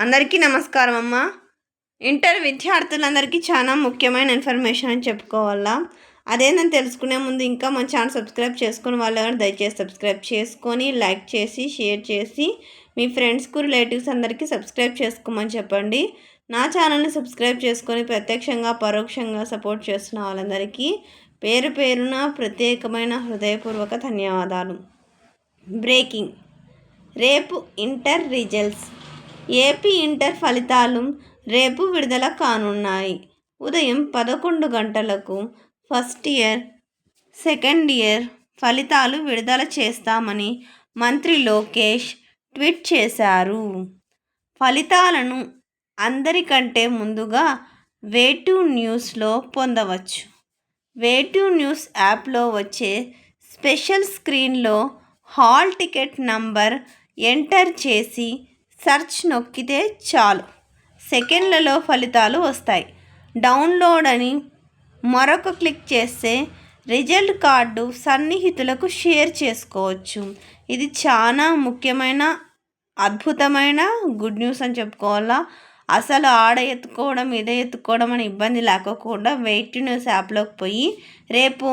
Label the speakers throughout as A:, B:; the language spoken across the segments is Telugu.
A: అందరికీ నమస్కారం అమ్మ. ఇంటర్ విద్యార్థులందరికీ చాలా ముఖ్యమైన ఇన్ఫర్మేషన్ అని చెప్పుకోవాలా. అదేందని తెలుసుకునే ముందు ఇంకా మన ఛానల్ సబ్స్క్రైబ్ చేసుకుని వాళ్ళు కానీ దయచేసి సబ్స్క్రైబ్ చేసుకొని లైక్ చేసి షేర్ చేసి మీ ఫ్రెండ్స్కు రిలేటివ్స్ అందరికీ సబ్స్క్రైబ్ చేసుకోమని చెప్పండి. నా ఛానల్ని సబ్స్క్రైబ్ చేసుకొని ప్రత్యక్షంగా పరోక్షంగా సపోర్ట్ చేస్తున్న వాళ్ళందరికీ పేరు పేరున ప్రత్యేకమైన హృదయపూర్వక ధన్యవాదాలు. బ్రేకింగ్, రేపు ఇంటర్ రిజల్ట్స్. ఏపీ ఇంటర్ ఫలితాలు రేపు విడుదల కానున్నాయి. ఉదయం 11 గంటలకు ఫస్ట్ ఇయర్, సెకండ్ ఇయర్ ఫలితాలు విడుదల చేస్తామని మంత్రి లోకేష్ ట్వీట్ చేశారు. ఫలితాలను అందరికంటే ముందుగా వేటూ న్యూస్లో పొందవచ్చు. వేటూ న్యూస్ యాప్లో వచ్చే స్పెషల్ స్క్రీన్లో హాల్ టికెట్ నంబర్ ఎంటర్ చేసి సెర్చ్ నొక్కితే చాలు, సెకండ్లలో ఫలితాలు వస్తాయి. డౌన్లోడ్ అని మరొక క్లిక్ చేస్తే రిజల్ట్ కార్డు సన్నిహితులకు షేర్ చేసుకోవచ్చు. ఇది చాలా ముఖ్యమైన అద్భుతమైన గుడ్ న్యూస్ అని చెప్పుకోవాలా. అసలు ఆడ ఎత్తుకోవడం ఇదే ఎత్తుకోవడం అని ఇబ్బంది లేకోకుండా వెయిట్ న్యూస్ యాప్లోకి పోయి రేపు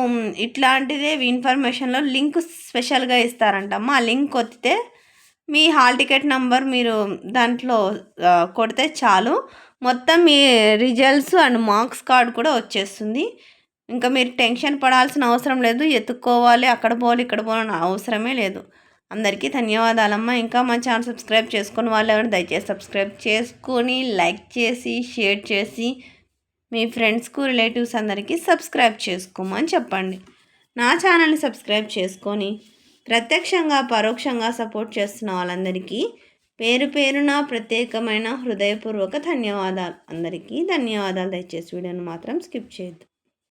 A: ఇట్లాంటిదే ఇన్ఫర్మేషన్లో లింక్ స్పెషల్గా ఇస్తారంటమ్మా. ఆ లింక్ కొత్తితే మీ హాల్ టికెట్ నెంబర్ మీరు దాంట్లో కొడితే చాలు, మొత్తం మీ రిజల్ట్స్ అండ్ మార్క్స్ కార్డ్ కూడా వచ్చేస్తుంది. ఇంకా మీరు టెన్షన్ పడాల్సిన అవసరం లేదు. ఎత్తుక్కోవాలి, అక్కడ పోవాలి ఇక్కడ పోవాలని అవసరమే లేదు. అందరికీ ధన్యవాదాలమ్మా. ఇంకా మా ఛానల్ సబ్స్క్రైబ్ చేసుకుని వాళ్ళు ఎవరైనా దయచేసి సబ్స్క్రైబ్ చేసుకొని లైక్ చేసి షేర్ చేసి మీ ఫ్రెండ్స్కు రిలేటివ్స్ అందరికీ సబ్స్క్రైబ్ చేసుకోమని చెప్పండి. నా ఛానల్ని సబ్స్క్రైబ్ చేసుకొని ప్రత్యక్షంగా పరోక్షంగా సపోర్ట్ చేస్తున్న వాళ్ళందరికీ పేరు పేరున ప్రత్యేకమైన హృదయపూర్వక ధన్యవాదాలు. అందరికీ ధన్యవాదాలు. దయచేసి వీడియోని మాత్రం స్కిప్ చేయొద్దు.